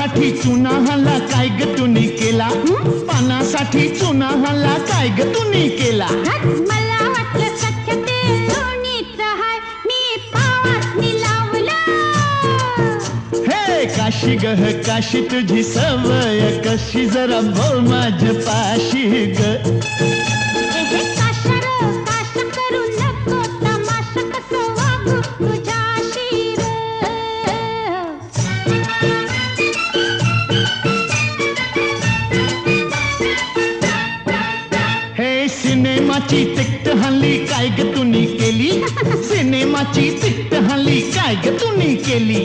पानासाठी चुना हल्ला काय ग तुम्ही केला पानासाठी चुना हल्ला काय ग तुम्ही केला मला वाटलं सख्य ते लोणीच हाय मी पावासनी लावलं हे काशी गह काशी तुझी सवय कशी जरा बोल माझ्या पाशी ग हे काशर काश करू नको तमाशा कसं वागू तुझ्याशी रे हे सिनेमाची तिकट हल्ली काय ग तुम्ही केली सिनेमाची तिकट हल्ली काय ग तुम्ही केली